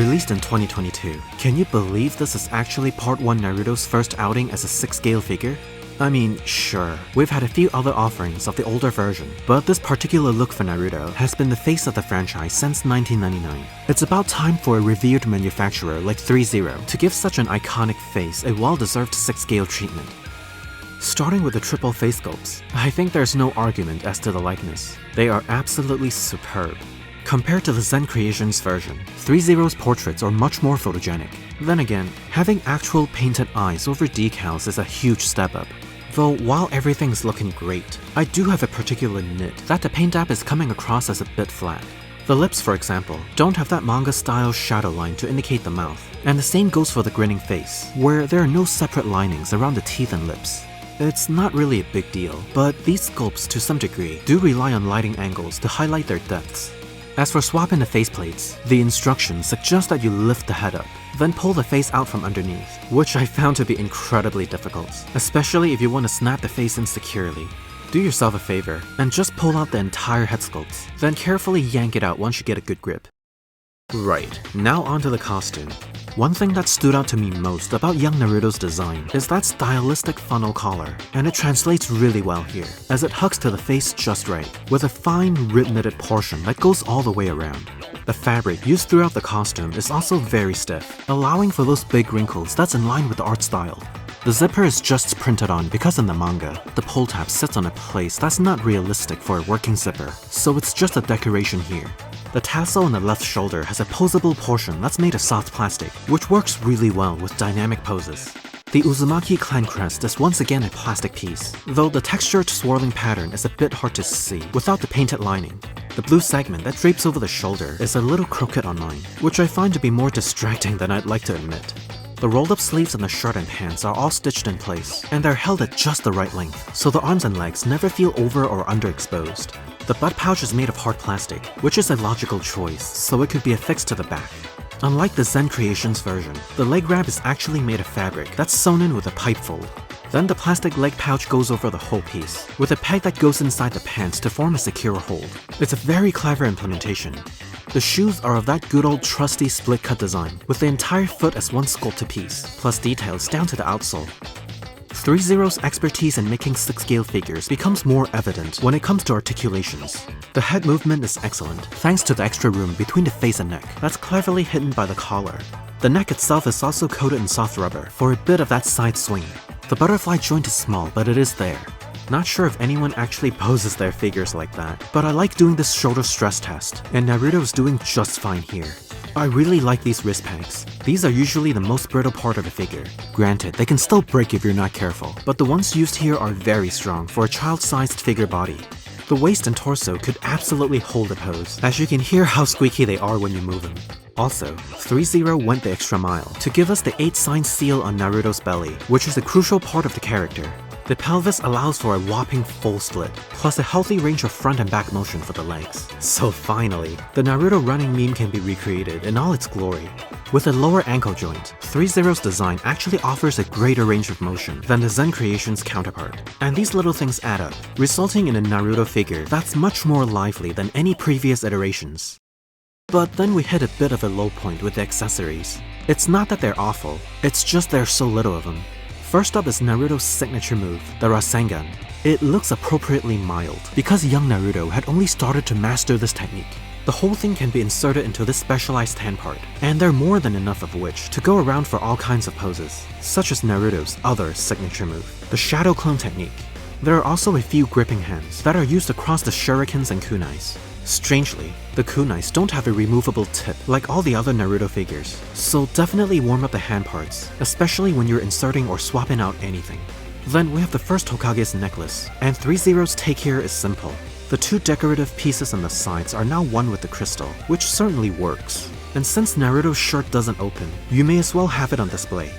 Released in 2022, can you believe this is actually Part 1 Naruto's first outing as a 6-scale figure? I mean, sure, we've had a few other offerings of the older version, but this particular look for Naruto has been the face of the franchise since 1999. It's about time for a revered manufacturer like Threezero to give such an iconic face a well-deserved 6-scale treatment. Starting with the triple face sculpts, I think there's no argument as to the likeness. They are absolutely superb. Compared to the Zen Creations version, Threezero's portraits are much more photogenic. Then again, having actual painted eyes over decals is a huge step up. Though while everything's looking great, I do have a particular nit that the paint app is coming across as a bit flat. The lips, for example, don't have that manga-style shadow line to indicate the mouth, and the same goes for the grinning face, where there are no separate linings around the teeth and lips. It's not really a big deal, but these sculpts to some degree do rely on lighting angles to highlight their depths. As for swapping the faceplates, the instructions suggest that you lift the head up, then pull the face out from underneath, which I found to be incredibly difficult, especially if you want to snap the face in securely. Do yourself a favor and just pull out the entire head sculpt, then carefully yank it out once you get a good grip. Right, now onto the costume. One thing that stood out to me most about young Naruto's design is that stylistic funnel collar, and it translates really well here, as it hugs to the face just right, with a fine rib-knitted portion that goes all the way around. The fabric used throughout the costume is also very stiff, allowing for those big wrinkles that's in line with the art style. The zipper is just printed on because in the manga, the pull tab sits on a place that's not realistic for a working zipper, so it's just a decoration here. The tassel on the left shoulder has a posable portion that's made of soft plastic, which works really well with dynamic poses. The Uzumaki clan crest is once again a plastic piece, though the textured swirling pattern is a bit hard to see without the painted lining. The blue segment that drapes over the shoulder is a little crooked on mine, which I find to be more distracting than I'd like to admit. The rolled-up sleeves on the shirt and pants are all stitched in place, and they're held at just the right length, so the arms and legs never feel over or underexposed. The butt pouch is made of hard plastic, which is a logical choice, so it could be affixed to the back. Unlike the Zen Creations version, the leg wrap is actually made of fabric that's sewn in with a pipe fold. Then the plastic leg pouch goes over the whole piece, with a peg that goes inside the pants to form a secure hold. It's a very clever implementation. The shoes are of that good old trusty split cut design, with the entire foot as one sculpted piece, plus details down to the outsole. Threezero's expertise in making 6-scale figures becomes more evident when it comes to articulations. The head movement is excellent, thanks to the extra room between the face and neck that's cleverly hidden by the collar. The neck itself is also coated in soft rubber for a bit of that side swing. The butterfly joint is small, but it is there. Not sure if anyone actually poses their figures like that, but I like doing this shoulder stress test, and Naruto's doing just fine here. I really like these wrist pegs. These are usually the most brittle part of a figure. Granted, they can still break if you're not careful, but the ones used here are very strong for a child-sized figure body. The waist and torso could absolutely hold a pose, as you can hear how squeaky they are when you move them. Also, Threezero went the extra mile to give us the 8-sign seal on Naruto's belly, which is a crucial part of the character. The pelvis allows for a whopping full split, plus a healthy range of front and back motion for the legs. So finally, the Naruto running meme can be recreated in all its glory. With a lower ankle joint, Threezero's design actually offers a greater range of motion than the Zen Creations counterpart. And these little things add up, resulting in a Naruto figure that's much more lively than any previous iterations. But then we hit a bit of a low point with the accessories. It's not that they're awful, it's just there's so little of them. First up is Naruto's signature move, the Rasengan. It looks appropriately mild, because young Naruto had only started to master this technique. The whole thing can be inserted into this specialized hand part, and there are more than enough of which to go around for all kinds of poses, such as Naruto's other signature move, the Shadow Clone technique. There are also a few gripping hands that are used across the shurikens and kunais. Strangely, the kunais don't have a removable tip like all the other Naruto figures, so definitely warm up the hand parts, especially when you're inserting or swapping out anything. Then we have the first Hokage's necklace, and Threezero's take here is simple. The two decorative pieces on the sides are now one with the crystal, which certainly works. And since Naruto's shirt doesn't open, you may as well have it on display.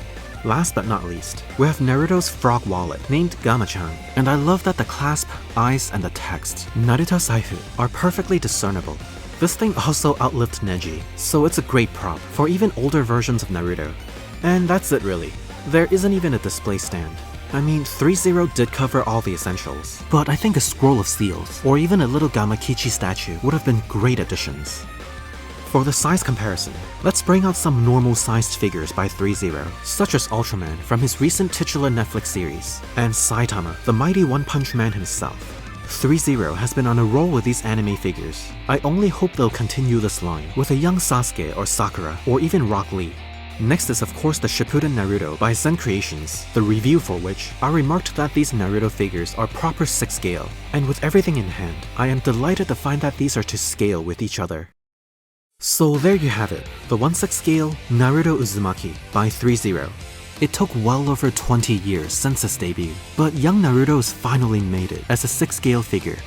Last but not least, we have Naruto's frog wallet named Gama-chan, and I love that the clasp, eyes, and the text, Naruto Saifu, are perfectly discernible. This thing also outlived Neji, so it's a great prop for even older versions of Naruto. And that's it really. There isn't even a display stand. I mean, Threezero did cover all the essentials, but I think a scroll of seals, or even a little Gamakichi statue would have been great additions. For the size comparison, let's bring out some normal-sized figures by Threezero, such as Ultraman from his recent titular Netflix series, and Saitama, the mighty One Punch Man himself. Threezero has been on a roll with these anime figures. I only hope they'll continue this line with a young Sasuke or Sakura, or even Rock Lee. Next is of course the Shippuden Naruto by Zen Creations, the review for which I remarked that these Naruto figures are proper 6 scale, and with everything in hand, I am delighted to find that these are to scale with each other. So there you have it, the 1/6 scale Naruto Uzumaki by Threezero. It took well over 20 years since its debut, but young Naruto's finally made it as a 6 scale figure.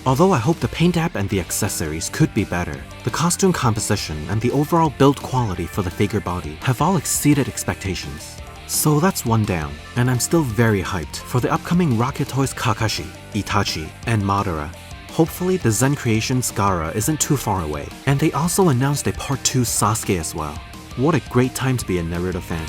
Although I hope the paint app and the accessories could be better, the costume composition and the overall build quality for the figure body have all exceeded expectations. So that's one down, and I'm still very hyped for the upcoming Rocket Toys Kakashi, Itachi, and Madara. Hopefully the Zen Creations Gaara isn't too far away, and they also announced a part 2 Sasuke as well. What a great time to be a Naruto fan.